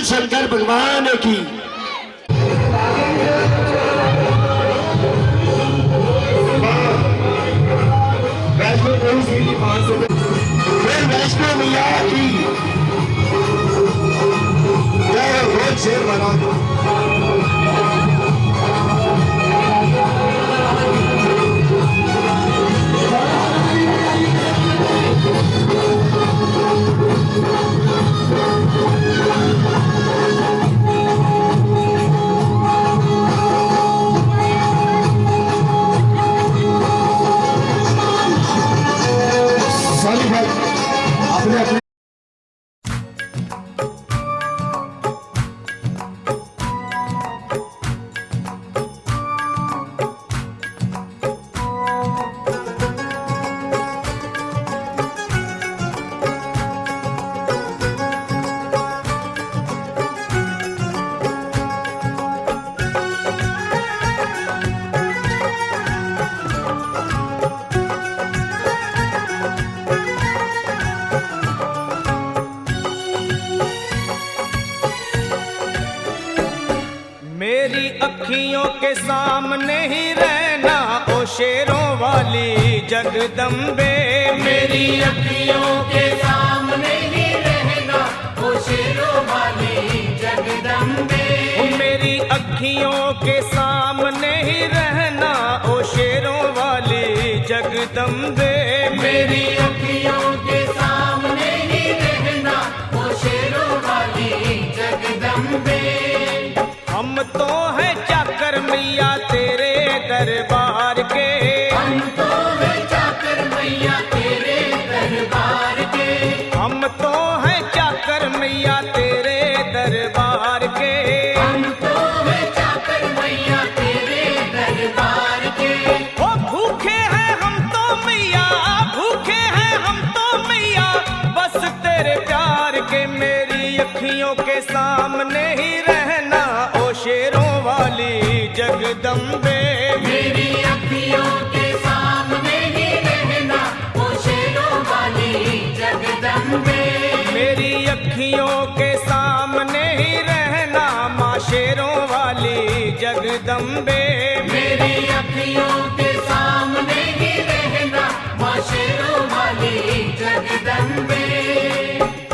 शंकर भगवान की। वैष्णो मैया की जय। शेर बना दो। मेरी अखियों के सामने ही रहना ओ शेरों वाली जगदम्बे। मेरी अखियों के सामने ही रहना ओ शेरों वाली जगदम्बे। मेरी अखियों के सामने ही रहना ओ शेरों वाली जगदम्बे। मेरी अखियों के सामने ही रहना ओ शेरों वाली जगदम्बे। हम तो हैं चाकर मैया तेरे दरबार के। हम तो हैं चाकर मैया तेरे दरबार के। हम तो हैं चाकर मैया तेरे दरबार के। हम तो हैं चाकर मैया तेरे दरबार के। ओ भूखे हैं हम तो मैया, भूखे हैं हम तो मैया, बस तेरे प्यार के। मेरी अखियों के सामने ही रहना ओ शेरों वाली जगदम्बे। मेरी अखियों के सामने ही रहना ओ शेरों वाली जगदम्बे। मेरी अखियों के सामने ही रहना माँ शेरों वाली जगदम्बे। मेरी अखियों के सामने ही रहना माँ शेरों वाली जगदम्बे।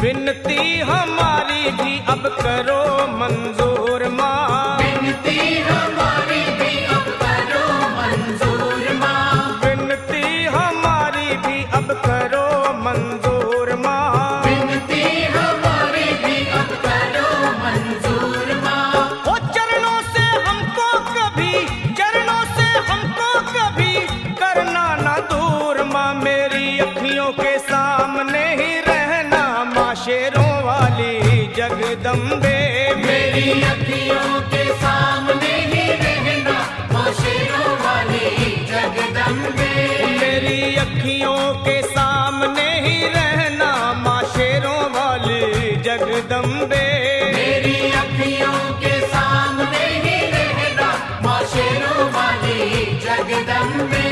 विनती हमारी भी अब करो मंजूर माँ, विनती हमारी भी अब करो मंजूर माँ, विनती हमारी भी अब करो मंजूर माँ, विनती हमारी भी अब करो मंजूर माँ। ओ चरणों से हमको कभी, चरणों से हमको कभी करना ना दूर माँ। मेरी अखियों के सामने ही रहना माँ शेरों वाली जगदम्बे। मेरी अखियों के सामने ही रहना माँ शेरों वाली जगदम्बे। मेरी अखियों के सामने ही रहना माँ शेरों वाली जगदम्बे। मेरी अखियों के सामने ही रहना माँ शेरों वाली जगदम्बे।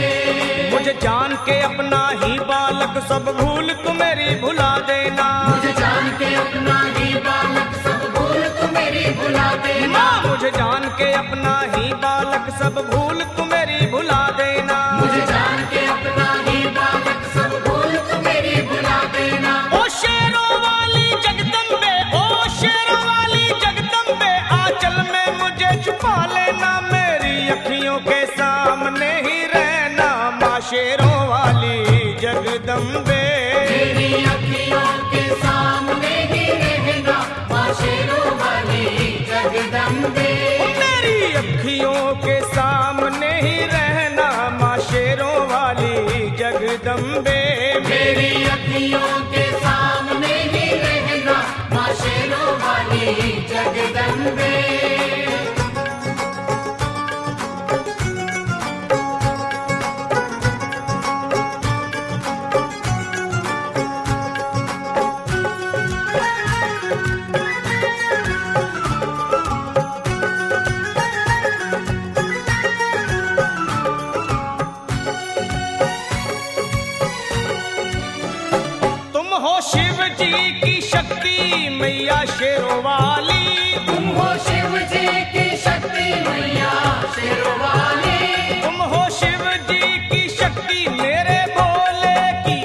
मुझे जान के अपना ही बालक सब भूल तू मेरी भुला देना, मुझे जान के अपना ही बालक सब भूल तू मेरी भुला देना, माँ मुझे जान के अपना ही बालक सब भूल तू मेरी भुला देना, मुझे जान के अपना ही बालक सब भूल तू मेरी भुला देना। ओ शेरों वाली जगदम्बे, ओ शेरों वाली जगदम्बे, आंचल में मुझे छुपा लेना। मेरी अखियों के सामने ही रहना माँ शेरों वाली जगदम्बे। मेरी अखियों के सामने ही रहना माँ शेरों वाली जगदम्बे। मेरी अखियों के सामने ही रहना माँ शेरों वाली जगदम्बे। मेरी अखियों के सामने ही रहना माँ शेरों वाली जगदम्बे। तुम हो शिव जी की शक्ति मैया शेरों वाली, तुम हो शिव जी की शक्ति मैया शेरों वाली, तुम हो शिव जी की शक्ति मेरे भोले की,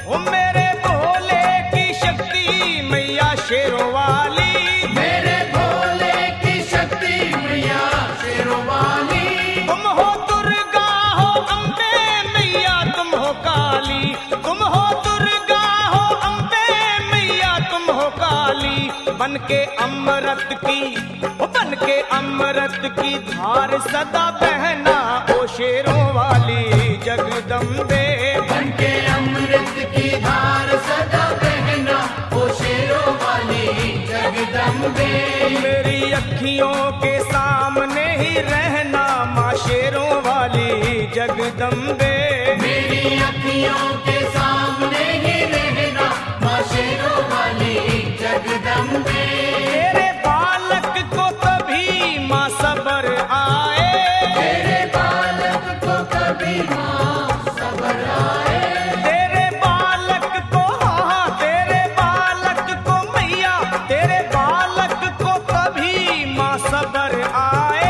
ओ मेरे भोले की शक्ति मैया शेरों वाली। मेरे भोले की शक्ति मैया शेरों वाली। तुम हो दुर्गा हो अम्बे मैया तुम हो काली, तुम हो दुर्गा हो अम्बे मैया तुम हो काली। बन के अमृत की, ओ बन के अमृत की धार सदा बहना ओ शेरों वाली जगदम्बे। बन के अमृत की धार सदा बहना ओ शेरों वाली जगदम्बे। मेरी अखियों के सामने ही रहना माँ शेरों वाली जगदम्बे। मेरी अखियों के सामने ही रहना माँ शेरों वाली जगदम्बे। तेरे बालक को कभी माँ सबर आए, तेरे बालक को कभी माँ सबर आए, तेरे बालक को, हाँ तेरे बालक को मैया, तेरे बालक को कभी माँ सबर आए।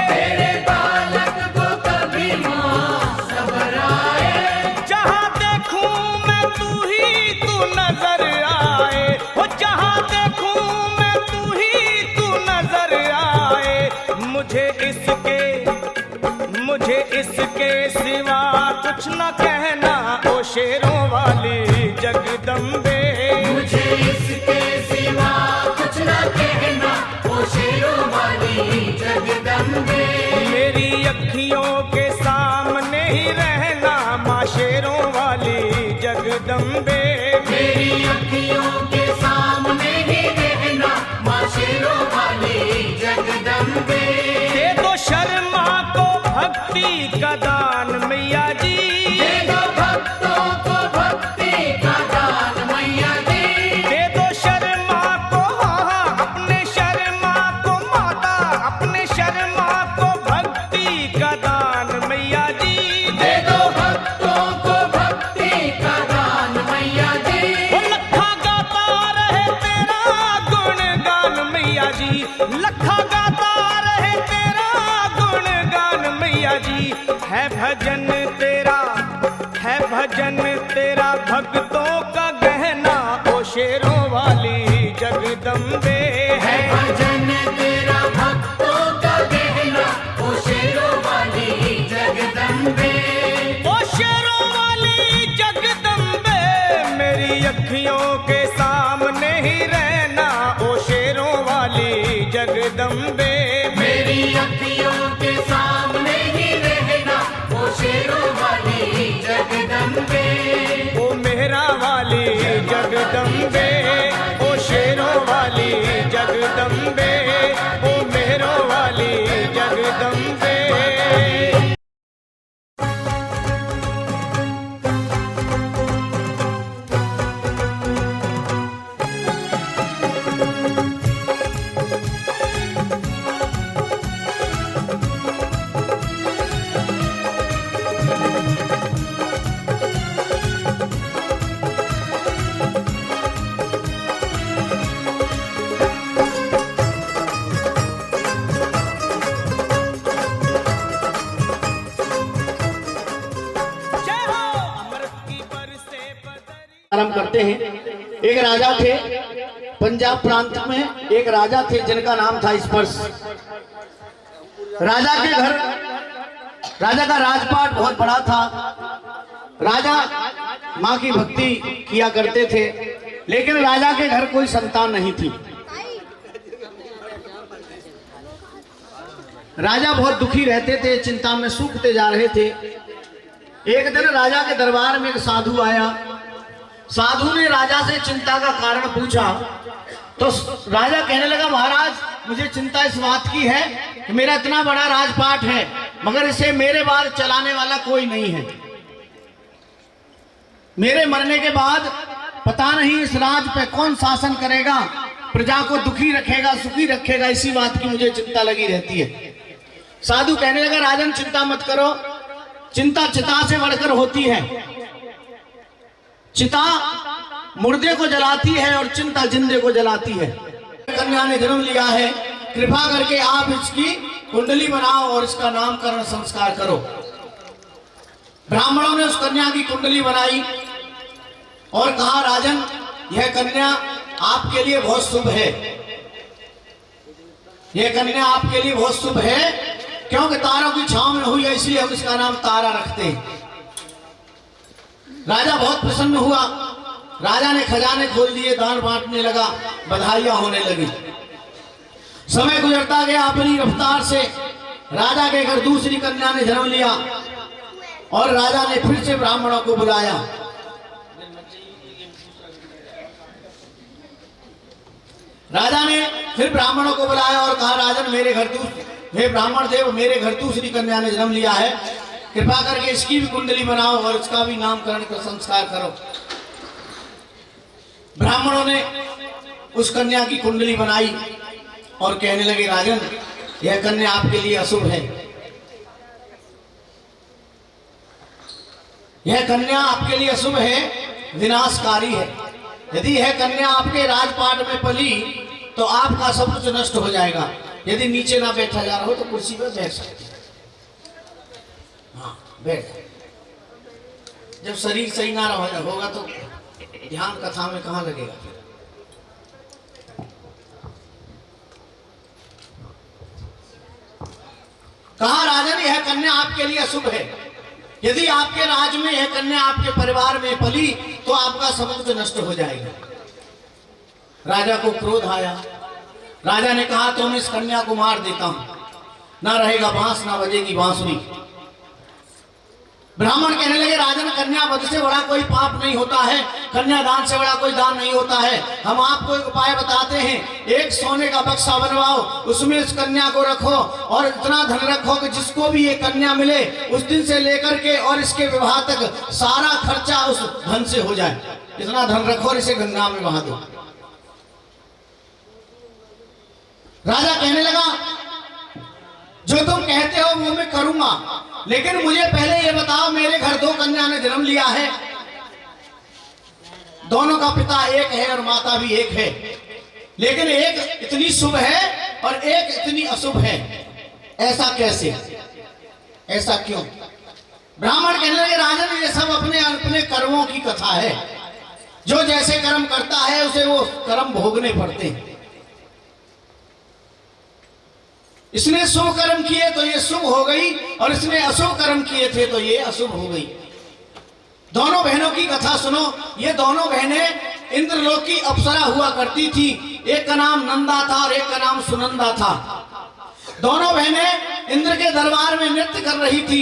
तेरे बालक को कभी माँ सबर आए। जहाँ देखूं मैं तू ही तू नजर आए, ओ जहाँ देखूं मैं तू ही तू नजर आए। मुझे इसके सिवा कुछ न कहना ओ शेरों वाली जगदम्बे। मुझे इसके सिवा कुछ न कहना ओ शेरों वाली जगदम्बे। मेरी अखियों के सामने ही रहना माँ शेरों वाली जगदम्बे। मेरी अखियों के सामने ही रहना माँ शेरों वाली जगदम्बे। दे दो शर्मा को भक्ति का दान मैया जी, दे दो भक्तों को भक्ति का दान मैया जी। दे दो शर्मा को, हाँ अपने शर्मा को माता, अपने शर्मा को भक्ति का दान मैया जी। दे दो भक्तों को भक्ति का दान मैया जी। वो लखा गाता रहे तेरा जी, लखा गाता रहे तेरा गुणगान मैया जी। है भजन तेरा भक्तों का गहना, ओ शेरों वाली जगदम्बे। है भजन तेरा भक्तों का गहना, ओ शेरों वाली जगदम्बे। ओ शेरों वाली जगदम्बे, मेरी अखियों के सामने ही रहना, ओ शेरों वाली जगदम्बे। मेरी अखियों के सामने ही रहना, ओ शेरों वाली जगदम्बे। ओ मेहरा वाली जगदम्बे, ओ शेरों वाली जगदम्बे, ओ मेहरों वाली जगदम्बे। आरंभ करते हैं। एक राजा थे पंजाब प्रांत में, एक राजा थे जिनका नाम था स्पर्श। राजा के घर, राजा का राजपाट बहुत बड़ा था। राजा माँ की भक्ति किया करते थे, लेकिन राजा के घर कोई संतान नहीं थी। राजा बहुत दुखी रहते थे, चिंता में सूखते जा रहे थे। एक दिन राजा के दरबार में एक साधु आया। साधु ने राजा से चिंता का कारण पूछा तो राजा कहने लगा, महाराज मुझे चिंता इस बात की है कि मेरा इतना बड़ा राजपाट है, मगर इसे मेरे बाद चलाने वाला कोई नहीं है। मेरे मरने के बाद पता नहीं इस राज पे कौन शासन करेगा, प्रजा को दुखी रखेगा सुखी रखेगा, इसी बात की मुझे चिंता लगी रहती है। साधु कहने लगा, राजन चिंता मत करो, चिंता चिता से बढ़कर होती है। चिता मुर्दे को जलाती है और चिंता जिंदे को जलाती है। कन्या ने जन्म लिया है, कृपा करके आप इसकी कुंडली बनाओ और इसका नामकरण संस्कार करो। ब्राह्मणों ने उस कन्या की कुंडली बनाई और कहा, राजन यह कन्या आपके लिए बहुत शुभ है, यह कन्या आपके लिए बहुत शुभ है, क्योंकि तारों की छांव में हुई है, इसलिए हम इसका नाम तारा रखते हैं। राजा बहुत प्रसन्न हुआ। राजा ने खजाने खोल दिए, दान बांटने लगा, बधाइयां होने लगी। समय गुजरता गया, अपनी रफ्तार से राजा के घर दूसरी कन्या ने जन्म लिया और राजा ने फिर से ब्राह्मणों को बुलाया। राजा ने फिर ब्राह्मणों को बुलाया और कहा, राजन मेरे घर हे ब्राह्मण देव, मेरे घर दूसरी कन्या ने जन्म लिया है, कृपा करके इसकी भी कुंडली बनाओ और इसका भी नामकरण का संस्कार करो। ब्राह्मणों ने उस कन्या की कुंडली बनाई और कहने लगे, राजन यह कन्या आपके लिए अशुभ है, यह कन्या आपके लिए अशुभ है, विनाशकारी है। यदि यह कन्या आपके राजपाट में पली तो आपका सब कुछ नष्ट हो जाएगा। यदि नीचे ना बैठा जा रहा हो तो कुर्सी पर बैठ सकते, हाँ बैठ। जब शरीर सही ना होगा तो ध्यान कथा में कहाँ लगेगा फिर। कहा, राजन यह कन्या आपके लिए अशुभ है, यदि आपके राज में यह कन्या आपके परिवार में पली तो आपका सब कुछ नष्ट हो जाएगा। राजा को क्रोध आया। राजा ने कहा, तो मैं इस कन्या को मार देता हूं, ना रहेगा बांस ना बजेगी बांसुरी। ब्राह्मण कहने लगे, राजन कन्या वध से बड़ा कोई पाप नहीं होता है, कन्यादान से बड़ा कोई दान नहीं होता है। हम आपको एक उपाय बताते हैं, एक सोने का बक्सा बनवाओ, उसमें इस कन्या को रखो और इतना धन रखो कि जिसको भी ये कन्या मिले उस दिन से लेकर के और इसके विवाह तक सारा खर्चा उस धन से हो जाए। इतना धन रखो और इसे गंगा में बहा दो। राजा कहने लगा, जो तुम कहते हो वो मैं करूंगा, लेकिन मुझे पहले ये बताओ, मेरे घर दो कन्या ने जन्म लिया है, दोनों का पिता एक है और माता भी एक है, लेकिन एक इतनी शुभ है और एक इतनी अशुभ है, ऐसा कैसे, ऐसा क्यों? ब्राह्मण कहने लगे राजन ये सब अपने अपने कर्मों की कथा है, जो जैसे कर्म करता है उसे वो कर्म भोगने पड़ते हैं। इसने शुभ कर्म किए तो ये शुभ हो गई और इसने अशुभ कर्म किए थे तो ये अशुभ हो गई। दोनों बहनों की कथा सुनो। ये दोनों बहनें इंद्रलोक की अप्सरा हुआ करती थी। एक का नाम नंदा था और एक का नाम सुनंदा था। दोनों बहनें इंद्र के दरबार में नृत्य कर रही थी।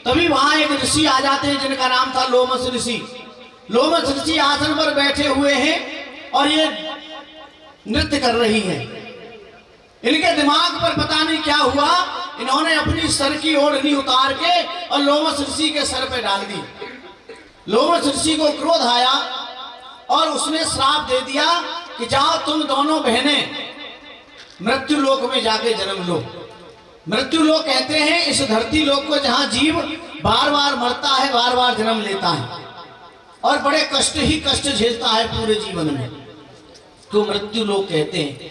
तभी वहां एक ऋषि आ जाते हैं जिनका नाम था लोमस ऋषि। लोमस ऋषि आसन पर बैठे हुए हैं और ये नृत्य कर रही हैं। इनके दिमाग पर पता नहीं क्या हुआ, इन्होंने अपनी सर की ओढ़नी उतार के और लोमस ऋषि के सर पे डाल दी। लोमस ऋषि को क्रोध आया और उसने श्राप दे दिया कि जाओ तुम दोनों बहनें मृत्यु लोक में जाके जन्म लो। मृत्यु लोक कहते हैं इस धरती लोक को जहां जीव बार बार मरता है, बार बार जन्म लेता है और बड़े कष्ट ही कष्ट झेलता है पूरे जीवन में, तो मृत्यु लोक कहते हैं।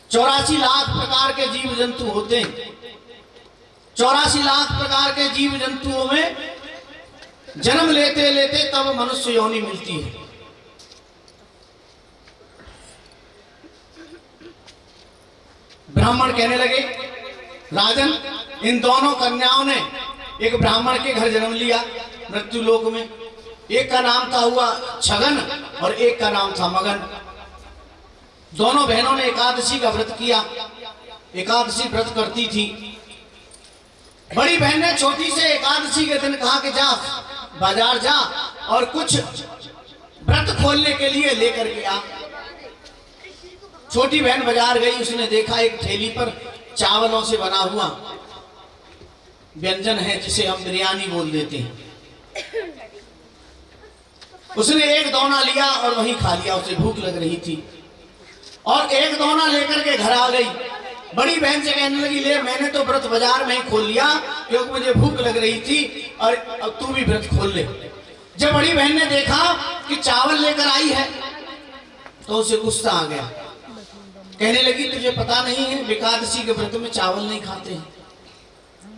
84 लाख प्रकार के जीव जंतु होते हैं। 84 लाख प्रकार के जीव जंतुओं में जन्म लेते लेते तब मनुष्य योनि मिलती है। ब्राह्मण कहने लगे राजन इन दोनों कन्याओं ने एक ब्राह्मण के घर जन्म लिया मृत्यु लोक में। एक का नाम था हुआ छगन और एक का नाम था मगन। दोनों बहनों ने एकादशी का व्रत किया। एकादशी व्रत करती थी। बड़ी बहन ने छोटी से एकादशी के दिन कहा कि जा बाजार जा और कुछ व्रत खोलने के लिए लेकर के आ। छोटी बहन बाजार गई। उसने देखा एक ठेली पर चावलों से बना हुआ व्यंजन है जिसे हम बिरयानी बोल देते हैं। उसने एक दोना लिया और वहीं खा लिया। उसे भूख लग रही थी और एक दोना लेकर के घर आ गई। बड़ी बहन से कहने लगी ले मैंने तो व्रत बाजार में ही खोल लिया क्योंकि मुझे भूख लग रही थी और अब तू भी व्रत खोल ले। जब बड़ी बहन ने देखा कि चावल लेकर आई है तो उसे गुस्सा आ गया। कहने लगी तुझे पता नहीं है एकादशी के व्रत में चावल नहीं खाते हैं।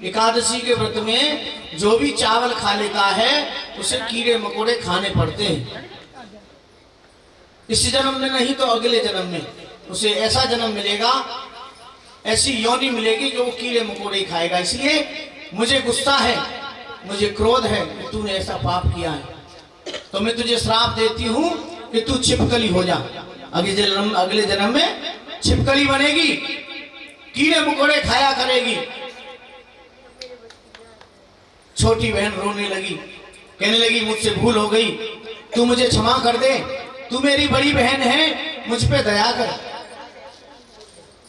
एकादशी के व्रत में जो भी चावल खा लेता है उसे कीड़े मकोड़े खाने पड़ते हैं। इस जन्म में नहीं तो अगले जन्म में उसे ऐसा जन्म मिलेगा, ऐसी योनि मिलेगी जो वो कीड़े मकोड़े खाएगा। इसलिए मुझे गुस्सा है, मुझे क्रोध है कि तूने ऐसा पाप किया है, तो मैं तुझे श्राप देती हूं कि तू छिपकली हो जा। अगले जन्म में छिपकली बनेगी, कीड़े मकोड़े खाया करेगी। छोटी बहन रोने लगी, कहने लगी मुझसे भूल हो गई, तू मुझे क्षमा कर दे, तू मेरी बड़ी बहन है, मुझ पे दया कर।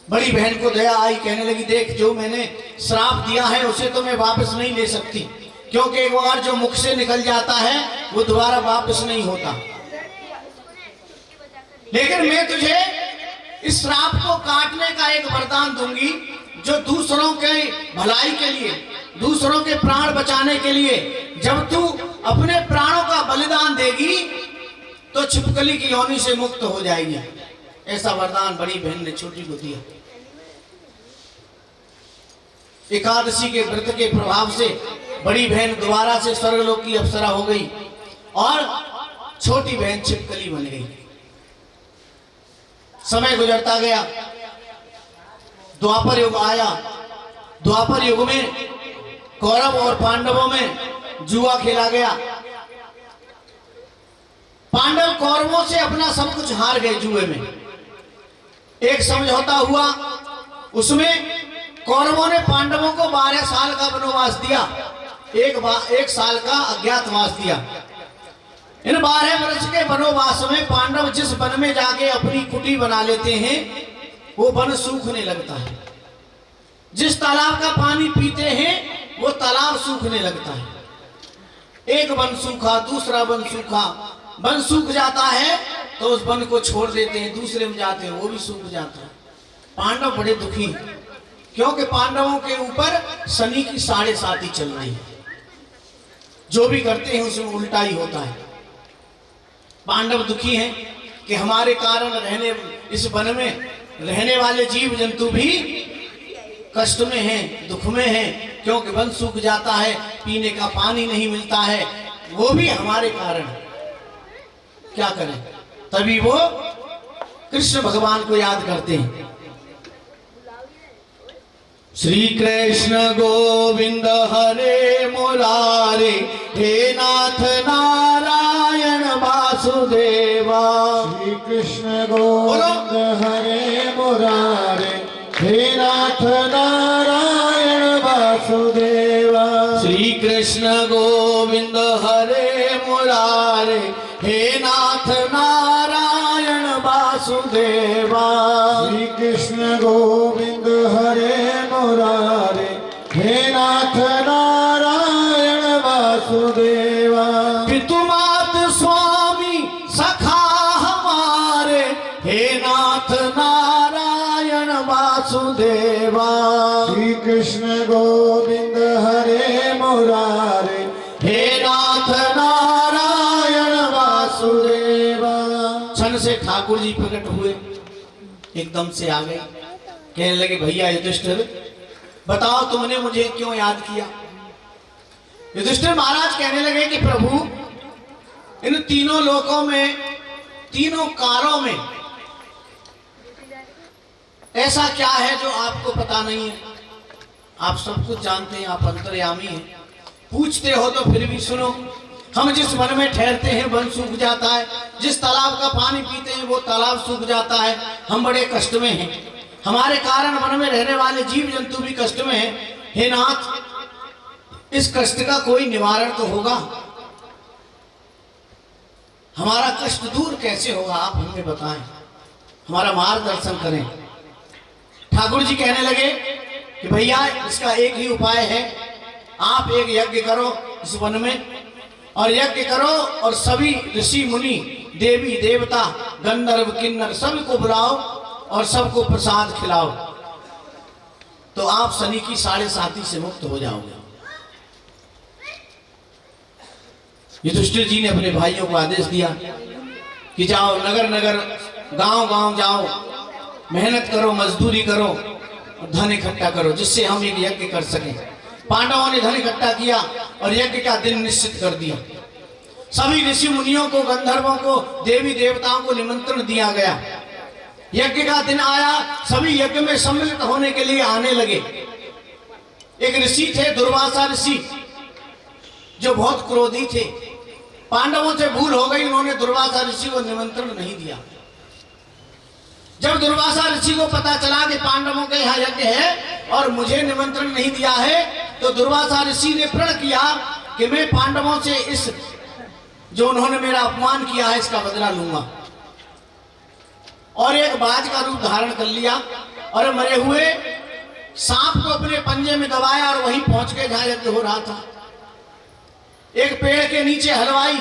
बड़ी बहन को दया आई। कहने लगी देख जो मैंने श्राप दिया है उसे तो मैं वापस नहीं ले सकती, क्योंकि एक बार जो मुख से निकल जाता है वो दोबारा वापस नहीं होता। लेकिन मैं तुझे इस श्राप को काटने का एक वरदान दूंगी जो दूसरों के भलाई के लिए, दूसरों के प्राण बचाने के लिए, जब तू अपने प्राणों का बलिदान देगी तो छिपकली की योनि से मुक्त हो जाएगी। ऐसा वरदान बड़ी बहन ने छोटी को दिया। एकादशी के व्रत के प्रभाव से बड़ी बहन दोबारा से स्वर्गलोक की अप्सरा हो गई और छोटी बहन छिपकली बन गई। समय गुजरता गया, द्वापर युग आया। द्वापर युग में कौरव और पांडवों में जुआ खेला गया। पांडव कौरवों से अपना सब कुछ हार गए जुए में। एक समझौता हुआ, उसमें कौरवों ने पांडवों को 12 साल का वनवास दिया, एक साल का अज्ञातवास दिया। इन 12 वर्ष के वनवास में पांडव जिस वन में जाके अपनी कुटी बना लेते हैं वो वन सूखने लगता है। जिस तालाब का पानी पीते हैं वो तालाब सूखने लगता है। एक वन सूखा, दूसरा वन सूखा, वन सूख जाता है तो उस वन को छोड़ देते हैं, दूसरे में जाते हैं, वो भी सूख जाता है। पांडव बड़े दुखी हैं क्योंकि पांडवों के ऊपर शनि की 7.5 चल रही है। जो भी करते हैं उसमें उल्टा ही होता है। पांडव दुखी हैं। कि हमारे कारण रहने इस वन में रहने वाले जीव जंतु भी कष्ट में हैं, दुख में हैं, क्योंकि वन सूख जाता है, पीने का पानी नहीं मिलता है, वो भी हमारे कारण। क्या करें? तभी वो कृष्ण भगवान को याद करते हैं। श्री कृष्ण गोविंद हरे मुरारे, हे नाथ नारायण वासुदेवा। श्री कृष्ण गोविंद हरे मुरारे, हे नाथ नारायण वासुदेवा। श्री कृष्ण गोविंद हरे मुरारे, हे नाथ नारायण वासुदेवा। श्री कृष्ण गोविंद हरे मुरारे, हे नाथ नारायण वासुदेवा। पितुमात स्वामी सखा हमारे, हे नाथ नारायण वासुदेवा। श्री कृष्ण गोविंद हरे मुरारे, हे नाथ नारायण वासुदेवा। क्षण से ठाकुर जी प्रकट हुए, एकदम से आ गए, कहने लगे भैया युधिष्ठिर, बताओ तुमने मुझे क्यों याद किया? युधिष्ठिर महाराज कहने लगे कि प्रभु, इन तीनों लोकों में, तीनों कालों में ऐसा क्या है जो आपको पता नहीं है? आप सब कुछ जानते हैं, आप अंतर्यामी हैं, पूछते हो तो फिर भी सुनो। हम जिस वन में ठहरते हैं वन सूख जाता है, जिस तालाब का पानी पीते हैं वो तालाब सूख जाता है, हम बड़े कष्ट में हैं, हमारे कारण वन में रहने वाले जीव जंतु भी कष्ट में हैं। हे नाथ, इस कष्ट का कोई निवारण तो होगा, हमारा कष्ट दूर कैसे होगा? आप हमें बताएं, हमारा मार्गदर्शन करें। ठाकुर जी कहने लगे कि भैया इसका एक ही उपाय है, आप एक यज्ञ करो इस वन में, और यज्ञ करो और सभी ऋषि मुनि देवी देवता गंधर्व किन्नर सबको बुलाओ और सबको प्रसाद खिलाओ, तो आप शनि की 7.5 से मुक्त हो जाओगे। युधिष्ठिर जी ने अपने भाइयों को आदेश दिया कि जाओ नगर नगर गांव गांव जाओ, मेहनत करो, मजदूरी करो और धन इकट्ठा करो, जिससे हम एक यज्ञ कर सकें। पांडवों ने धन इकट्ठा किया और यज्ञ का दिन निश्चित कर दिया। सभी ऋषि मुनियों को, गंधर्वों को, देवी देवताओं को निमंत्रण दिया गया। यज्ञ का दिन आया, सभी यज्ञ में सम्मिलित होने के लिए आने लगे। एक ऋषि थे दुर्वासा ऋषि, जो बहुत क्रोधी थे। पांडवों से भूल हो गई, उन्होंने दुर्वासा ऋषि को निमंत्रण नहीं दिया। जब दुर्वासा ऋषि को पता चला कि पांडवों के यहाँ यज्ञ है और मुझे निमंत्रण नहीं दिया है, तो दुर्वासा ऋषि ने प्रण किया कि मैं पांडवों से इस जो उन्होंने मेरा अपमान किया है इसका बदला लूंगा। और एक बाज का रूप धारण कर लिया और मरे हुए सांप को अपने पंजे में दबाया और वहीं पहुंच के जहां यज्ञ हो रहा था। एक पेड़ के नीचे हलवाई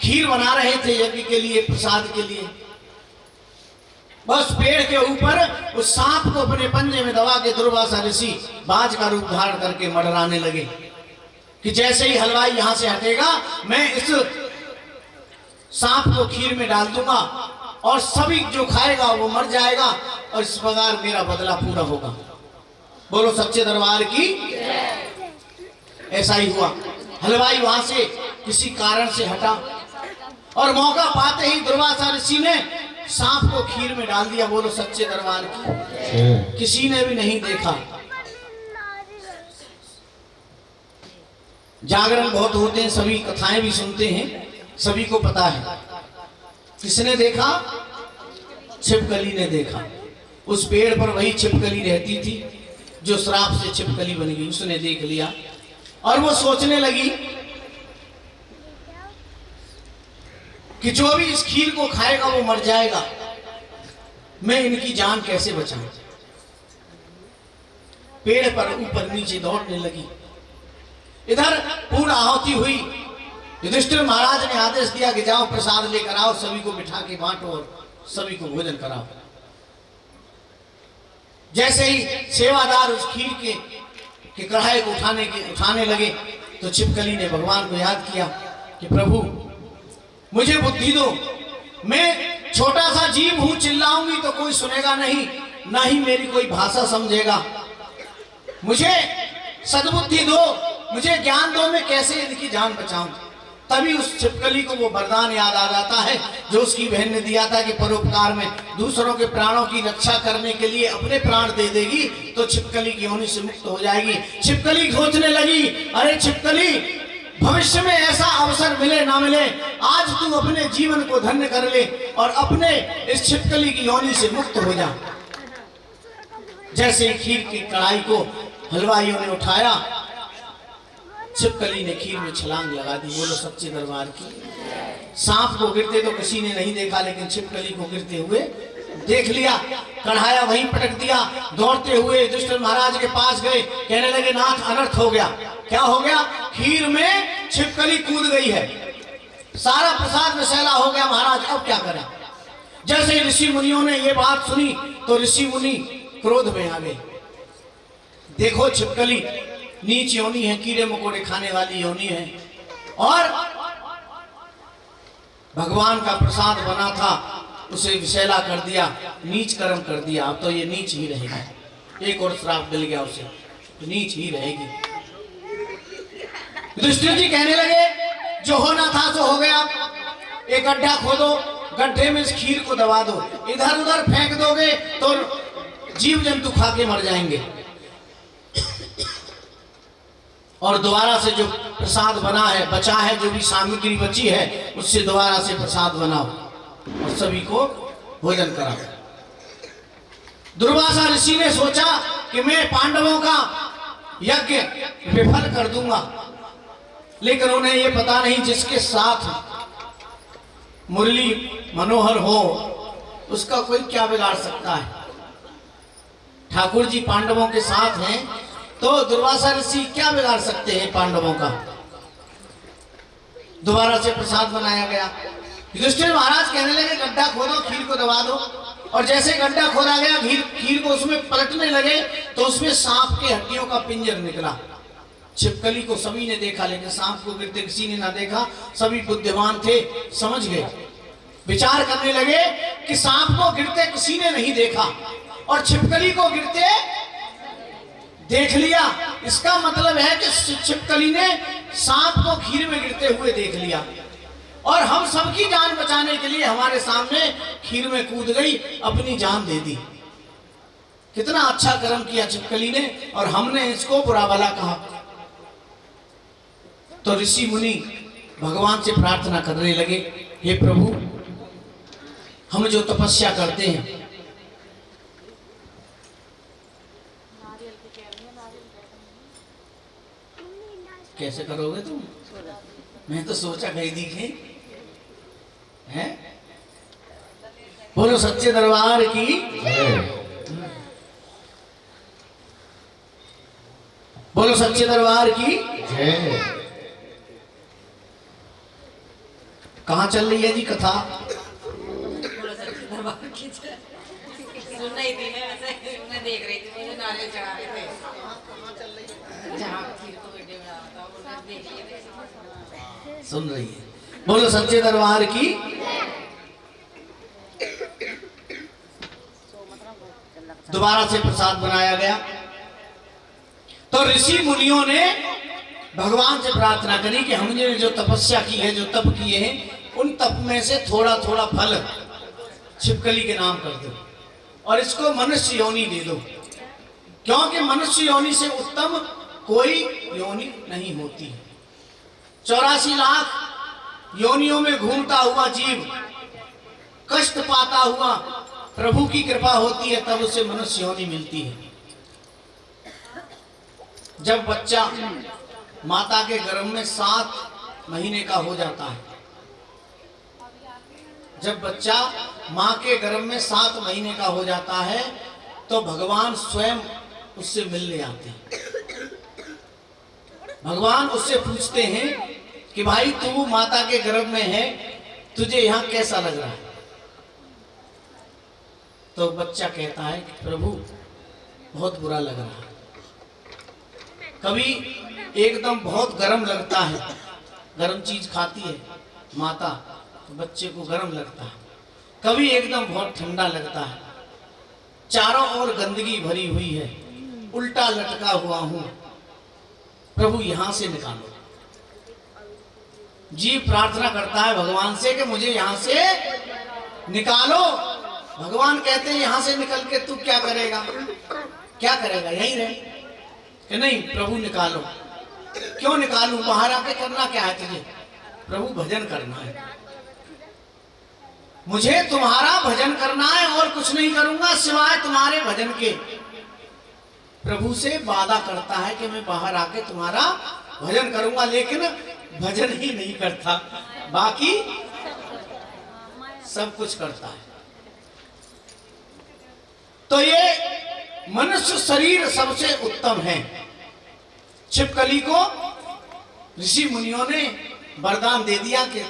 खीर बना रहे थे यज्ञ के लिए, प्रसाद के लिए। बस पेड़ के ऊपर उस सांप को अपने पंजे में दबा के दुर्वासा ऋषि बाज का रूप धारण करके मडराने लगे कि जैसे ही हलवाई यहां से हटेगा मैं इस सांप को खीर में डाल दूंगा और सभी जो खाएगा वो मर जाएगा और इस प्रकार मेरा बदला पूरा होगा। बोलो सच्चे दरबार की। ऐसा ही हुआ। हलवाई वहां से किसी कारण से हटा और मौका पाते ही दुर्वासा ऋषि ने सांप को खीर में डाल दिया। बोलो सच्चे दरबार की। किसी ने भी नहीं देखा। जागरण बहुत होते हैं, सभी कथाएं भी सुनते हैं, सभी को पता है। किसने देखा? छिपकली ने देखा। उस पेड़ पर वही छिपकली रहती थी जो श्राप से छिपकली बन गई। उसने देख लिया और वो सोचने लगी कि जो भी इस खीर को खाएगा वो मर जाएगा, मैं इनकी जान कैसे बचाऊं। पेड़ पर ऊपर नीचे दौड़ने लगी। इधर पूर्ण आहुति हुई। युधिष्ठिर महाराज ने आदेश दिया कि जाओ प्रसाद लेकर आओ, सभी को बिठा के बांटो और सभी को भोजन कराओ। जैसे ही सेवादार उस खीर के कढ़ाई को उठाने लगे तो छिपकली ने भगवान को याद किया कि प्रभु मुझे बुद्धि दो, मैं छोटा सा जीव हूं, चिल्लाऊंगी तो कोई सुनेगा नहीं, ना ही मेरी कोई भाषा समझेगा। मुझे सद्बुद्धि दो, मुझे ज्ञान दो, मैं कैसे इनकी जान बचाऊं। तभी उस छिपकली को वो वरदान याद आ जाता है जो उसकी बहन ने दिया था कि परोपकार में दूसरों के प्राणों की रक्षा करने के लिए अपने प्राण दे देगी तो छिपकली की होनी से मुक्त हो जाएगी। छिपकली सोचने लगी, अरे छिपकली, भविष्य में ऐसा अवसर मिले ना मिले, आज तू अपने जीवन को धन्य कर ले और अपने इस छिपकली की योनि से मुक्त हो जा। जैसे खीर की कढ़ाई को हलवाइयों ने उठाया, छिपकली ने खीर में छलांग लगा दी। बोलो सच्चे दरबार की। सांप को गिरते तो किसी ने नहीं देखा, लेकिन छिपकली को गिरते हुए देख लिया। कढ़ाया वहीं पटक दिया। दौड़ते हुए युधिष्ठिर महाराज के पास गए, कहने लगे नाथ अनर्थ हो गया। क्या हो गया? खीर में छिपकली कूद गई है, सारा प्रसाद विषैला हो गया महाराज, अब क्या करें? जैसे ऋषि मुनियों ने ये बात सुनी तो ऋषि मुनि क्रोध में आ गए। देखो छिपकली नीच योनि है, कीड़े मकोड़े खाने वाली योनि है, और भगवान का प्रसाद बना था उसे विषैला कर दिया, नीच कर्म कर दिया। अब तो ये नीच ही रहेगी। एक और श्राप मिल गया उसे, तो नीच ही रहेगी। युधिष्ठिर जी कहने लगे जो होना था सो हो गया। एक गड्ढा खोदो, गड्ढे में इस खीर को दबा दो, इधर उधर फेंक दोगे तो जीव जंतु खा के मर जाएंगे। और दोबारा से जो प्रसाद बना है, बचा है, जो भी सामग्री बची है, उससे दोबारा से प्रसाद बनाओ और सभी को भोजन कराओ। दुर्वासा ऋषि ने सोचा कि मैं पांडवों का यज्ञ विफल कर दूंगा, लेकिन उन्हें यह पता नहीं जिसके साथ मुरली मनोहर हो उसका कोई क्या बिगाड़ सकता है। ठाकुर जी पांडवों के साथ हैं तो दुर्वासा ऋषि क्या बिगाड़ सकते हैं पांडवों का। दोबारा से प्रसाद बनाया गया। युधिष्ठिर महाराज कहने लगे गड्ढा खोदो, खीर को दबा दो। और जैसे गड्ढा खोदा गया, खीर को उसमें पलटने लगे तो उसमें सांप के हड्डियों का पिंजर निकला। छिपकली को सभी ने देखा, लेकिन सांप को गिरते किसी ने ना देखा। सभी बुद्धिमान थे, समझ गए, विचार करने लगे कि सांप को गिरते किसी ने नहीं देखा और छिपकली को गिरते देख लिया। इसका मतलब है कि छिपकली ने सांप को खीर में गिरते हुए देख लिया और हम सबकी जान बचाने के लिए हमारे सामने खीर में कूद गई, अपनी जान दे दी। कितना अच्छा कर्म किया छिपकली ने, और हमने इसको बुरा भला कहा। तो ऋषि मुनि भगवान से प्रार्थना करने लगे, हे प्रभु, हम जो तपस्या करते हैं, कैसे करोगे तुम? मैं तो सोचा कहीं दिखे हैं। बोलो सच्चे दरबार की। बोलो सच्चे दरबार की। कहाँ चल रही है जी कथा? सुन रही थी मैं, वैसे मैं देख रही थी, मुझे नारियल चढ़ा रहे थे। जहाँ खीर को गड्ढे में डाला था, वो देख लिए थे। सुन रही है। बोलो सच्चे दरबार की। दोबारा से प्रसाद बनाया गया तो ऋषि मुनियों ने भगवान से प्रार्थना करी कि हमने जो तपस्या की है, जो तप किए हैं, उन तप में से थोड़ा थोड़ा फल छिपकली के नाम कर दो और इसको मनुष्य योनि दे दो, क्योंकि मनुष्य योनि से उत्तम कोई योनि नहीं होती। 84 लाख योनियों में घूमता हुआ जीव कष्ट पाता हुआ प्रभु की कृपा होती है, तब उसे मनुष्य योनि मिलती है। जब बच्चा माता के गर्भ में 7 महीने का हो जाता है, जब बच्चा माँ के गर्भ में 7 महीने का हो जाता है तो भगवान स्वयं उससे मिलने आते हैं। भगवान उससे पूछते हैं कि भाई तू माता के गर्भ में है, तुझे यहाँ कैसा लग रहा है? तो बच्चा कहता है कि प्रभु बहुत बुरा लग रहा है। कभी एकदम बहुत गर्म लगता है, गर्म चीज खाती है माता तो बच्चे को गर्म लगता है, कभी एकदम बहुत ठंडा लगता है, चारों ओर गंदगी भरी हुई है, उल्टा लटका हुआ हूं, प्रभु यहां से निकालो। जीव प्रार्थना करता है भगवान से कि मुझे यहां से निकालो। भगवान कहते हैं यहां से निकल के तू क्या करेगा, क्या करेगा, यहीं रहे कि नहीं प्रभु निकालो। क्यों निकालूं, बाहर आके करना क्या है तुझे? प्रभु भजन करना है, मुझे तुम्हारा भजन करना है और कुछ नहीं करूंगा सिवाय तुम्हारे भजन के। प्रभु से वादा करता है कि मैं बाहर आके तुम्हारा भजन करूंगा, लेकिन भजन ही नहीं करता, बाकी सब कुछ करता है। तो ये मनुष्य शरीर सबसे उत्तम है। छिपकली को ऋषि मुनियों ने वरदान दे दिया कि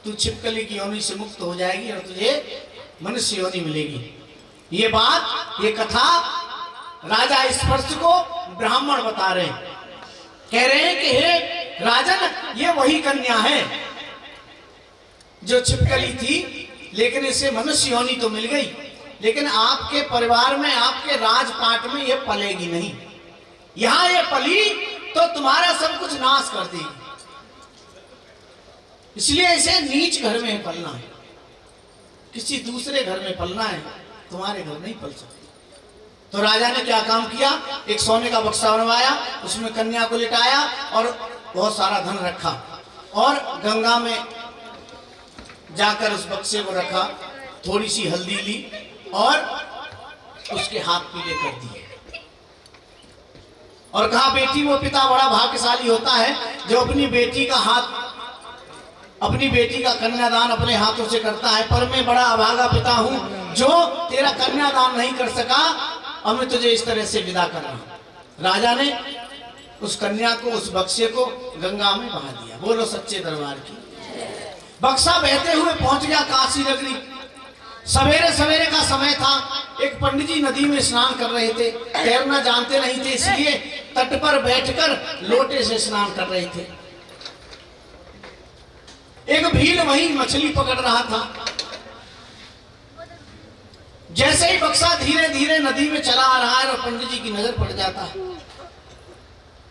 तू छिपकली की योनि से मुक्त हो जाएगी और तुझे मनुष्य योनि मिलेगी। ये बात, ये कथा राजा स्पर्श को ब्राह्मण बता रहे हैं, कह रहे हैं कि हे राजन, ये वही कन्या है जो छिपकली थी, लेकिन इसे मनुष्य योनि तो मिल गई, लेकिन आपके परिवार में, आपके राजपाट में ये पलेगी नहीं। यहां ये पली तो तुम्हारा सब कुछ नाश कर देगी, इसलिए इसे नीच घर में पलना है, किसी दूसरे घर में पलना है, तुम्हारे घर नहीं पल सकती। तो राजा ने क्या काम किया, एक सोने का बक्सा बनवाया, उसमें कन्या को लिटाया और बहुत सारा धन रखा, और गंगा में जाकर उस बक्से को रखा, थोड़ी सी हल्दी ली और उसके हाथ पीले कर दिए और कहा बेटी, वो पिता बड़ा भाग्यशाली होता है जो अपनी बेटी का हाथ, अपनी बेटी का कन्यादान अपने हाथों से करता है, पर मैं बड़ा अभागा पिता हूं जो तेरा कन्यादान नहीं कर सका, और मैं तुझे इस तरह से विदा कर रहा हूं। राजा ने उस कन्या को, उस बक्से को गंगा में बहा दिया। बोलो सच्चे दरबार की। बक्सा बहते हुए पहुंच गया काशी नगरी। सवेरे सवेरे का समय था। एक पंडित जी नदी में स्नान कर रहे थे, तैरना जानते नहीं थे, इसलिए तट पर बैठकर लोटे से स्नान कर रहे थे। एक भील वहीं मछली पकड़ रहा था। जैसे ही बक्सा धीरे धीरे नदी में चला आ रहा है और पंडित जी की नजर पड़ जाता है।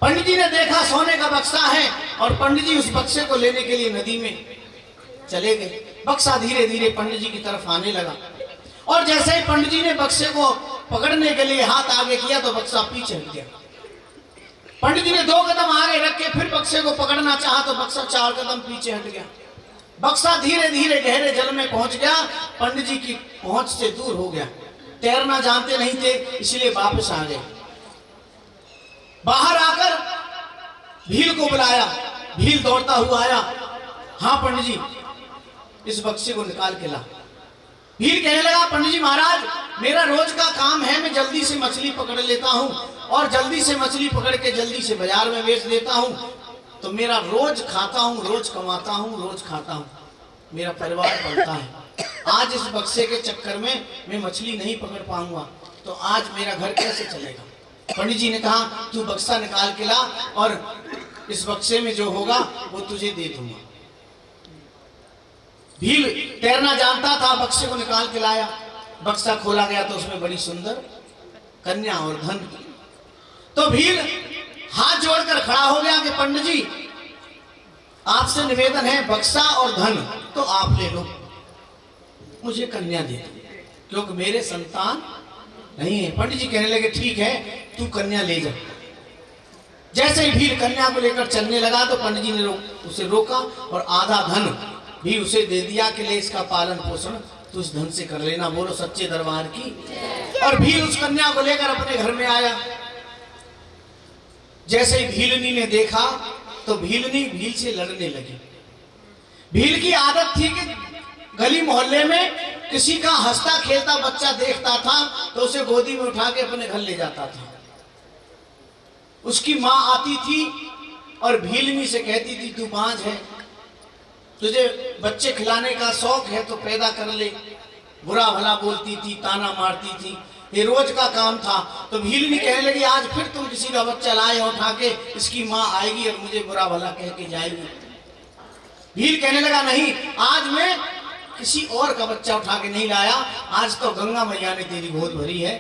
पंडित जी ने देखा सोने का बक्सा है और पंडित जी उस बक्से को लेने के लिए नदी में चले गए। बक्सा धीरे धीरे पंडित जी की तरफ आने लगा और जैसे ही पंडित जी ने बक्से को पकड़ने के लिए हाथ आगे किया तो बक्सा पीछे हट गया। पंडित जी ने 2 कदम आगे रख के फिर बक्से को पकड़ना चाहा तो बक्सा 4 कदम पीछे हट गया। बक्सा धीरे धीरे गहरे जल में पहुंच गया, पंडित जी की पहुंच से दूर हो गया। तैरना जानते नहीं थे, इसलिए वापस आ गए। बाहर आकर भील को बुलाया। भील दौड़ता हुआ आया। हाँ पंडित जी, इस बक्से को निकाल के ला। भील कहने लगा, पंडित जी महाराज, मेरा रोज का काम है, मैं जल्दी से मछली पकड़ लेता हूँ और जल्दी से मछली पकड़ के जल्दी से बाजार में बेच देता हूँ, तो मेरा रोज खाता हूँ, रोज कमाता हूँ, रोज खाता हूँ, मेरा परिवार पलता है। आज इस बक्से के चक्कर में मैं मछली नहीं पकड़ पाऊंगा, तो आज मेरा घर कैसे चलेगा। पंडित जी ने कहा, तू बक्सा निकाल के ला और इस बक्से में जो होगा वो तुझे दे दूंगा। भील तैरना जानता था, बक्से को निकाल के लाया। बक्सा खोला गया तो उसमें बड़ी सुंदर कन्या और धन। तो भील हाथ जोड़कर खड़ा हो गया कि पंडित जी, आपसे निवेदन है, बक्सा और धन तो आप ले लो, मुझे कन्या दे दो, क्योंकि मेरे संतान नहीं है। पंडित जी कहने लगे, ठीक है, तू कन्या ले जा। जैसे ही भील कन्या को लेकर चलने लगा तो पंडित जी ने उसे रोका और आधा धन भी उसे दे दिया कि ले इसका पालन पोषण तू इस धन से कर लेना। बोलो सच्चे दरबार की। और भील उस कन्या को लेकर अपने घर में आया। जैसे ही भीलनी ने देखा तो भीलनी भील से लड़ने लगी। भील की आदत थी कि गली मोहल्ले में किसी का हंसता खेलता बच्चा देखता था तो उसे गोदी में उठा के अपने घर ले जाता था। उसकी माँ आती थी और भीलनी से कहती थी, तू बांझ है, तुझे बच्चे खिलाने का शौक है तो पैदा कर ले। बुरा भला बोलती थी, ताना मारती थी, ये रोज का काम था। तो भीलनी कहने लगी, आज फिर तुम किसी का बच्चा लाए उठा के, इसकी माँ आएगी और मुझे बुरा भला कह के जाएगी। भील कहने लगा, नहीं, आज मैं किसी और का बच्चा उठा के नहीं लाया, आज तो गंगा मैया ने तेरी गोद भरी है,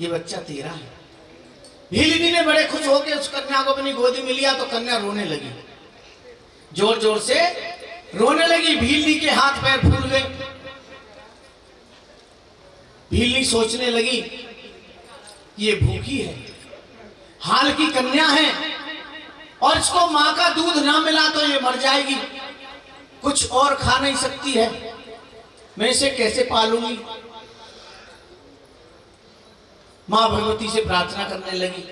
ये बच्चा तेरा है। भीलनी ने बड़े खुश होकर उस कन्या को अपनी गोदी में लिया तो कन्या रोने लगी, जोर जोर से रोने लगी। भीलनी के हाथ पैर फूल गए। भीलनी सोचने लगी ये भूखी है, हाल की कन्या है, और इसको मां का दूध ना मिला तो ये मर जाएगी, कुछ और खा नहीं सकती है, मैं इसे कैसे पालूंगी। मां भगवती से प्रार्थना करने लगी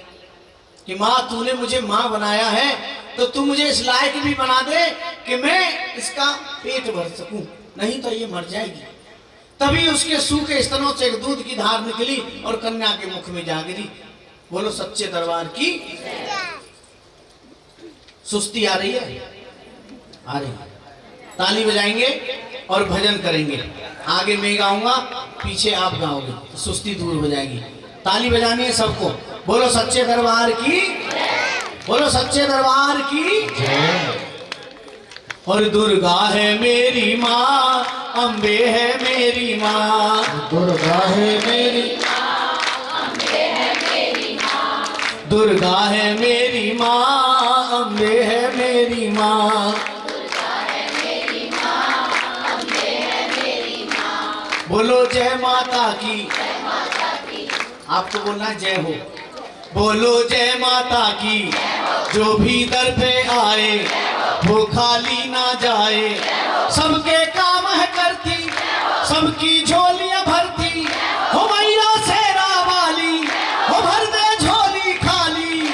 कि मां तूने मुझे मां बनाया है तो तू मुझे इस लायक भी बना दे कि मैं इसका पेट भर सकूं, नहीं तो ये मर जाएगी। तभी उसके सूखे स्तनों से एक दूध की धार निकली और कन्या के मुख में जा गिरी। बोलो सच्चे दरबार की। सुस्ती आ रही है? आ रही है। ताली बजाएंगे और भजन करेंगे। आगे मैं गाऊंगा, पीछे आप गाओगे, तो सुस्ती दूर हो जाएगी। ताली बजानी है सबको। बोलो सच्चे दरबार की, बोलो सच्चे दरबार की। और दुर्गा है मेरी माँ, अम्बे है मेरी माँ, दुर्गा है मेरी, दुर्गा है मेरी माँ, अम्बे है मेरी माँ, बोलो जय माता की। आपको बोलना है जय हो। बोलो जय माता की। जो भी दर पे आए वो खाली ना जाए, सबके काम है करती, सबकी झोलियां भरती, हो मैया शेरा वाली, हो भर दे झोली खाली।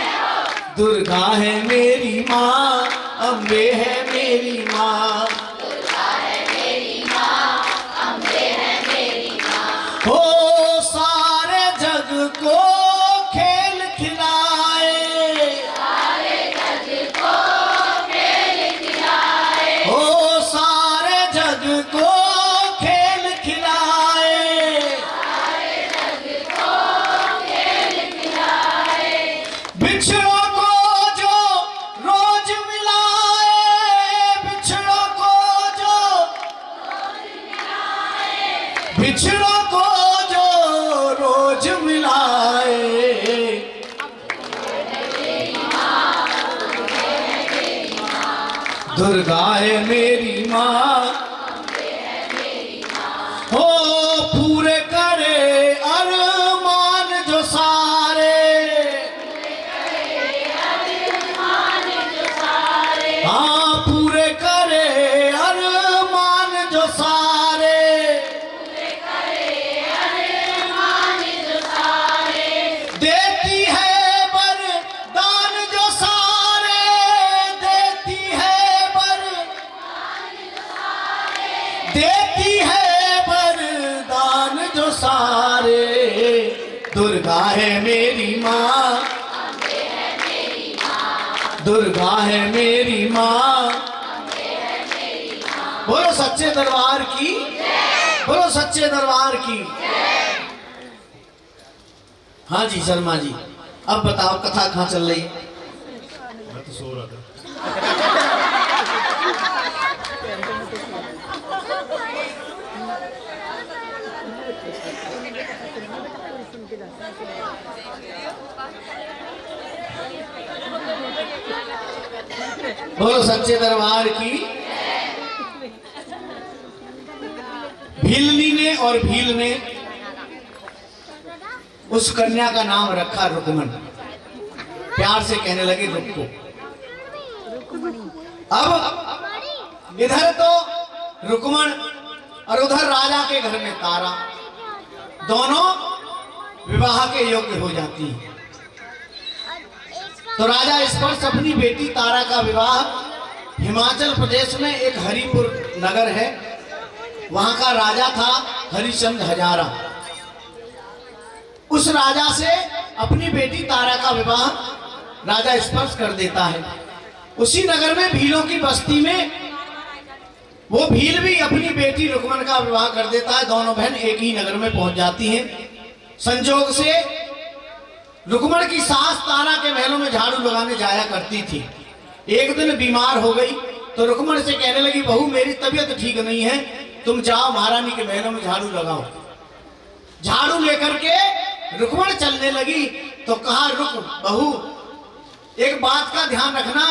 दुर्गा है मेरी माँ, अम्बे है मेरी माँ, हो सारे जग को खेल खिलाए, हो सारे जग को खेल खिलाए, बिछड़ों को जो रोज मिलाए, बिछड़ों को जो, बिछड़ों को जो रोज मिलाए, दुर्गा है मेरी माँ, हो पूरे करे अरमान जो सारे, हाँ पूरे करे अरमान जो सारे, देती है वरदान जो सारे, देती है देती है वरदान जो सारे। दुर्गा है मेरी माँ, दुर्गा है मेरी माँ, बोलो सच्चे दरबार की, बोलो सच्चे दरबार की। हाँ जी शर्मा जी, अब बताओ कथा कहाँ चल रही है? मैं तो सो रहा था। बोलो सच्चे दरबार की। भीलनी ने और भील ने उस कन्या का नाम रखा रुक्मण। प्यार से कहने लगे रुक्को। अब इधर तो रुक्मण और उधर राजा के घर में तारा, दोनों विवाह के योग्य हो जाती हैं। तो राजा स्पर्श अपनी बेटी तारा का विवाह हिमाचल प्रदेश में एक हरिपुर नगर है, वहां का राजा था हरिश्चंद्र हजारा। उस राजा से अपनी बेटी तारा का विवाह राजा स्पर्श कर देता है। उसी नगर में भीलों की बस्ती में वो भील भी अपनी बेटी रुक्मण का विवाह कर देता है। दोनों बहन एक ही नगर में पहुंच जाती हैं। संजोग से रुक्मण की सास तारा के महलों में झाड़ू लगाने जाया करती थी। एक दिन बीमार हो गई तो रुक्मण से कहने लगी, बहू मेरी तबीयत ठीक नहीं है, तुम जाओ महारानी के महलों में झाड़ू लगाओ। झाड़ू लेकर के रुक्मण चलने लगी तो कहा, रुक बहू, एक बात का ध्यान रखना,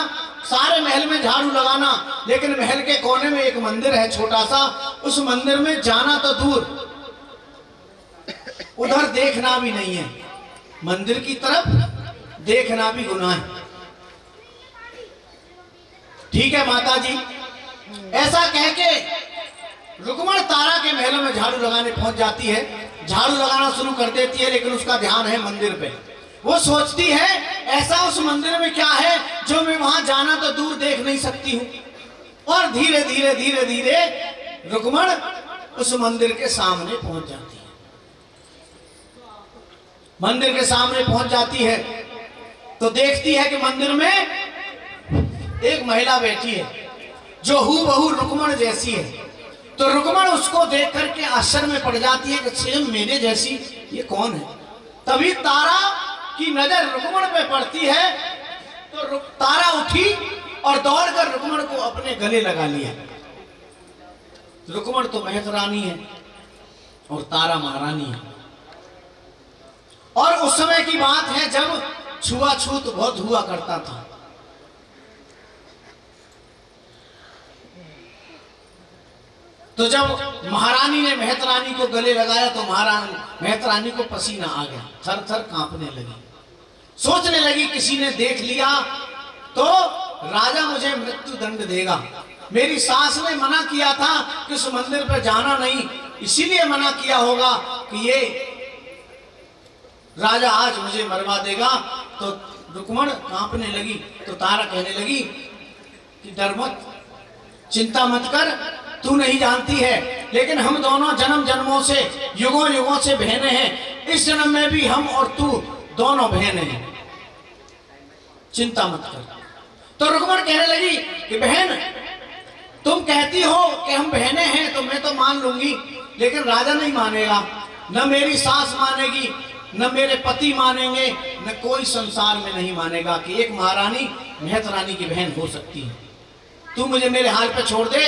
सारे महल में झाड़ू लगाना, लेकिन महल के कोने में एक मंदिर है छोटा सा, उस मंदिर में जाना तो दूर, उधर देखना भी नहीं है, मंदिर की तरफ देखना भी गुनाह है। ठीक है माता जी। ऐसा कह के रुक्मण तारा के महलों में झाड़ू लगाने पहुंच जाती है, झाड़ू लगाना शुरू कर देती है, लेकिन उसका ध्यान है मंदिर पे। वो सोचती है ऐसा उस मंदिर में क्या है जो मैं वहां जाना तो दूर देख नहीं सकती हूं। और धीरे धीरे धीरे धीरे रुक्मण उस मंदिर के सामने पहुंच जाती है। मंदिर के सामने पहुंच जाती है तो देखती है कि मंदिर में एक महिला बैठी है जो हूबहू रुक्मण जैसी है। तो रुक्मण उसको देख करके आश्चर्य में पड़ जाती है कि सेम मेरे जैसी ये कौन है। तभी तारा की नजर रुक्मण पे पड़ती है तो तारा उठी और दौड़कर रुक्मण को अपने गले लगा लिया। रुक्मण तो महत रानी है और तारा महारानी है। और उस समय की बात है जब छुआछूत बहुत हुआ करता था। तो जब महारानी ने महत रानी को गले लगाया तो महत रानी को पसीना आ गया, थर थर कांपने लगी। सोचने लगी किसी ने देख लिया तो राजा मुझे मृत्यु दंड देगा। मेरी सास ने मना किया था कि उस मंदिर पर जाना नहीं, इसीलिए मना किया होगा कि ये राजा आज मुझे मरवा देगा। तो रुक्मण कांपने लगी। तो तारा कहने लगी कि डर मत, चिंता मत कर, तू नहीं जानती है लेकिन हम दोनों जन्म जन्मों से युगों युगों से बहने हैं। इस जन्म में भी हम और तू दोनों बहने हैं, चिंता मत कर। तो रुक्मण कहने लगी कि बहन, तुम कहती हो कि हम बहने हैं तो मैं तो मान लूंगी, लेकिन राजा नहीं मानेगा, न मेरी सास मानेगी, न मेरे पति मानेंगे, न कोई संसार में नहीं मानेगा कि एक महारानी महत रानी की बहन हो सकती है। तू मुझे मेरे हाल पे छोड़ दे।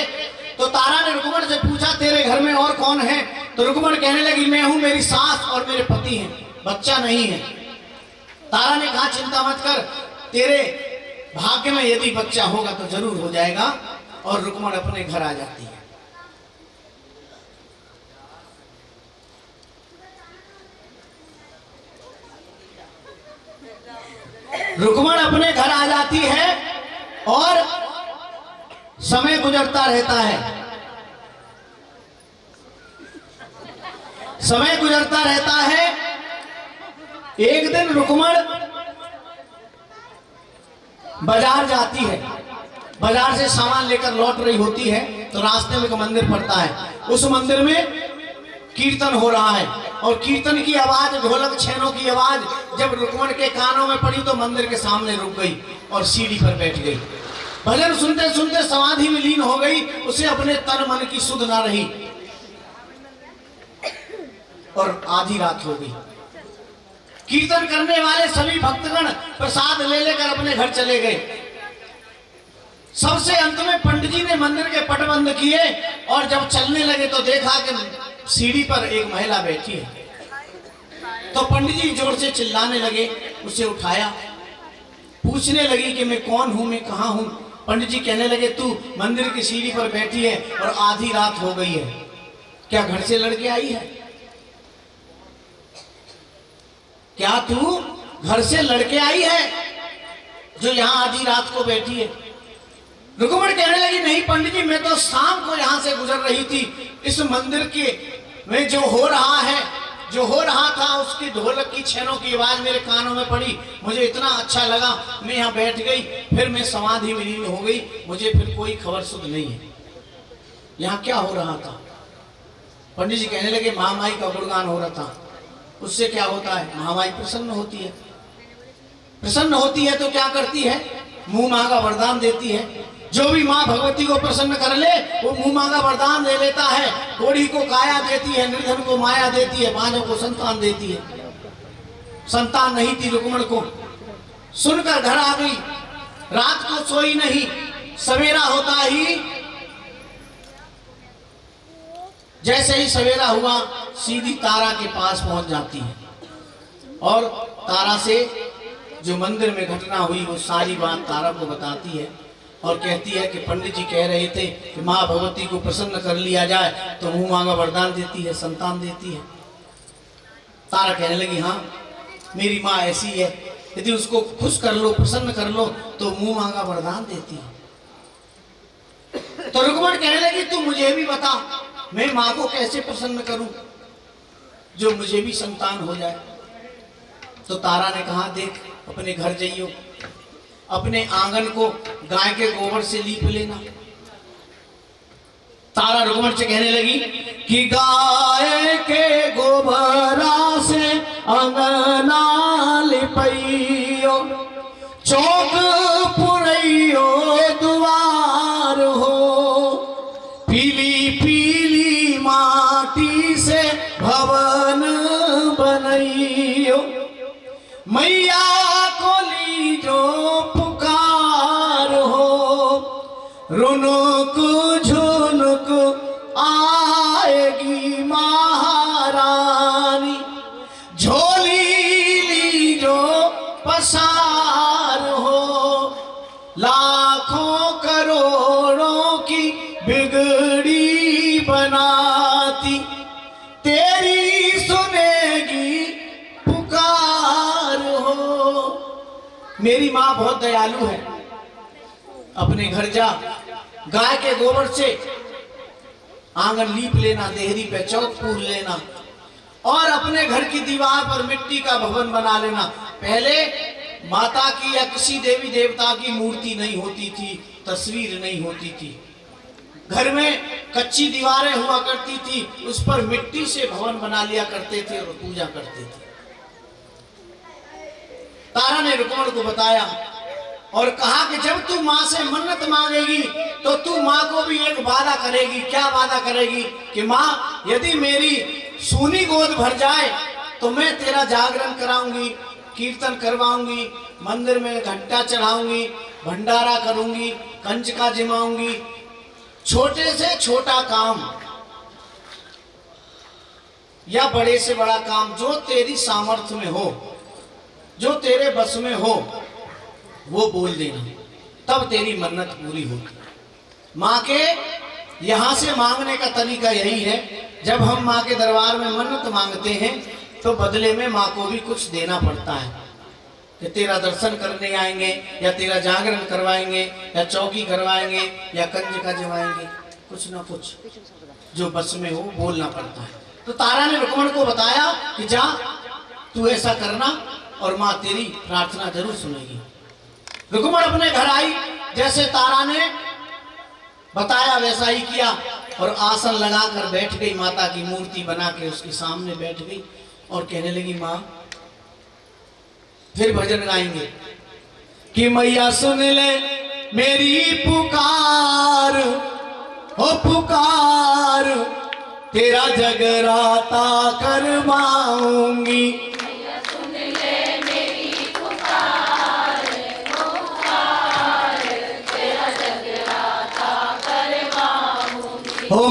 तो तारा ने रुक्मण से पूछा तेरे घर में और कौन है? तो रुक्मण कहने लगी मैं हूं, मेरी सास और मेरे पति हैं, बच्चा नहीं है। तारा ने कहा चिंता मत कर, तेरे भाग्य में यदि बच्चा होगा तो जरूर हो जाएगा। और रुक्मण अपने घर आ जाती है। रुक्मण अपने घर आ जाती है और समय गुजरता रहता है। समय गुजरता रहता है। एक दिन रुक्मण बाजार जाती है, बाजार से सामान लेकर लौट रही होती है तो रास्ते में एक मंदिर पड़ता है। उस मंदिर में कीर्तन हो रहा है और कीर्तन की आवाज, ढोलक छेनों की आवाज जब रुक्मण के कानों में पड़ी तो मंदिर के सामने रुक गई और सीढ़ी पर बैठ गई। भजन सुनते सुनते समाधि में लीन हो गई। उसे अपने तन मन की सुध ना रही और आधी रात हो गई। कीर्तन करने वाले सभी भक्तगण प्रसाद ले लेकर अपने घर चले गए। सबसे अंत में पंडित जी ने मंदिर के पट बंद किए और जब चलने लगे तो देखा कि सीढ़ी पर एक महिला बैठी है। तो पंडित जी जोर से चिल्लाने लगे, उसे उठाया, पूछने लगी कि मैं कौन हूं, मैं कहां हूं। पंडित जी कहने लगे तू मंदिर की सीढ़ी पर बैठी है और आधी रात हो गई है, क्या घर से लड़के आई है? क्या तू घर से लड़के आई है जो यहां आधी रात को बैठी है? रुक्मण कहने लगी नहीं पंडित जी, मैं तो शाम को यहां से गुजर रही थी। इस मंदिर के में जो हो रहा था उसकी ढोलक की छेनों की आवाज मेरे कानों में पड़ी, मुझे इतना अच्छा लगा, मैं यहाँ बैठ गई, फिर मैं समाधि में लीन हो गई, मुझे फिर कोई खबर सुध नहीं है यहाँ क्या हो रहा था। पंडित जी कहने लगे महामाई का गुणगान हो रहा था। उससे क्या होता है? महामाई प्रसन्न होती है। प्रसन्न होती है तो क्या करती है? मुंह मांगा वरदान देती है। जो भी माँ भगवती को प्रसन्न कर ले वो मुंह मांगा वरदान दे लेता है। कोढ़ी को काया देती है, निर्धन को माया देती है, बांझों को संतान देती है। संतान नहीं थी रुक्मण को, सुनकर घर आ गई। रात को सोई नहीं, सवेरा होता ही जैसे ही सवेरा हुआ सीधी तारा के पास पहुंच जाती है और तारा से जो मंदिर में घटना हुई वो सारी बात तारा को बताती है और कहती है कि पंडित जी कह रहे थे कि माँ भगवती को प्रसन्न कर लिया जाए तो मुंह मांगा वरदान देती है, संतान देती है। तारा कहने लगी हाँ मेरी माँ ऐसी है, यदि उसको खुश कर लो, प्रसन्न कर लो तो मुंह मांगा वरदान देती है। तो रुक्मण कहने लगी तू मुझे भी बता, मैं माँ को कैसे प्रसन्न करूं जो मुझे भी संतान हो जाए। तो तारा ने कहा देख अपने घर जाइयो, अपने आंगन को गाय के गोबर से लीप लेना। तारा रुक्मण से कहने लगी कि गाय के गोबरा से अंगना लिपइयो, चौक पुरइयो दुआर हो, पीली पीली माटी से भवन बनइयो, मैया को लीजो पुकार हो, रुनुक झुनुक आएगी महारानी, झोली लीजो पसार हो, लाखों करोड़ों की बिगड़ी बनाती, तेरी सुनेगी पुकार हो। मेरी माँ बहुत दयालु है, अपने घर जा, गाय के गोबर से आंगन लीप लेना, देहरी पे चौक पूर लेना और अपने घर की दीवार पर मिट्टी का भवन बना लेना। पहले माता की या किसी देवी देवता की मूर्ति नहीं होती थी, तस्वीर नहीं होती थी, घर में कच्ची दीवारें हुआ करती थी, उस पर मिट्टी से भवन बना लिया करते थे और पूजा करते थे। तारा ने रुक्मण को बताया और कहा कि जब तू माँ से मन्नत मांगेगी तो तू माँ को भी एक वादा करेगी। क्या वादा करेगी? कि माँ यदि मेरी सूनी गोद भर जाए तो मैं तेरा जागरण कराऊंगी, कीर्तन करवाऊंगी, मंदिर में घंटा चढ़ाऊंगी, भंडारा करूंगी, कंजका जिमाऊंगी, छोटे से छोटा काम या बड़े से बड़ा काम जो तेरी सामर्थ्य में हो, जो तेरे बस में हो, वो बोल देना, तब तेरी मन्नत पूरी होगी। माँ के यहाँ से मांगने का तरीका यही है, जब हम माँ के दरबार में मन्नत मांगते हैं तो बदले में माँ को भी कुछ देना पड़ता है कि तेरा दर्शन करने आएंगे या तेरा जागरण करवाएंगे या चौकी करवाएंगे या कंजका जमाएंगे, कुछ ना कुछ जो बस में हो बोलना पड़ता है। तो तारा ने रुक्मण को बताया कि जा तू ऐसा करना और माँ तेरी प्रार्थना जरूर सुनेगी। रुक्मण अपने घर आई, जैसे तारा ने बताया वैसा ही किया और आसन लगाकर बैठ गई, माता की मूर्ति बना के उसके सामने बैठ गई और कहने लगी माँ फिर भजन गाएंगे कि मैया सुन ले मेरी पुकार, हो पुकार, तेरा जगराता करवाऊंगी। हो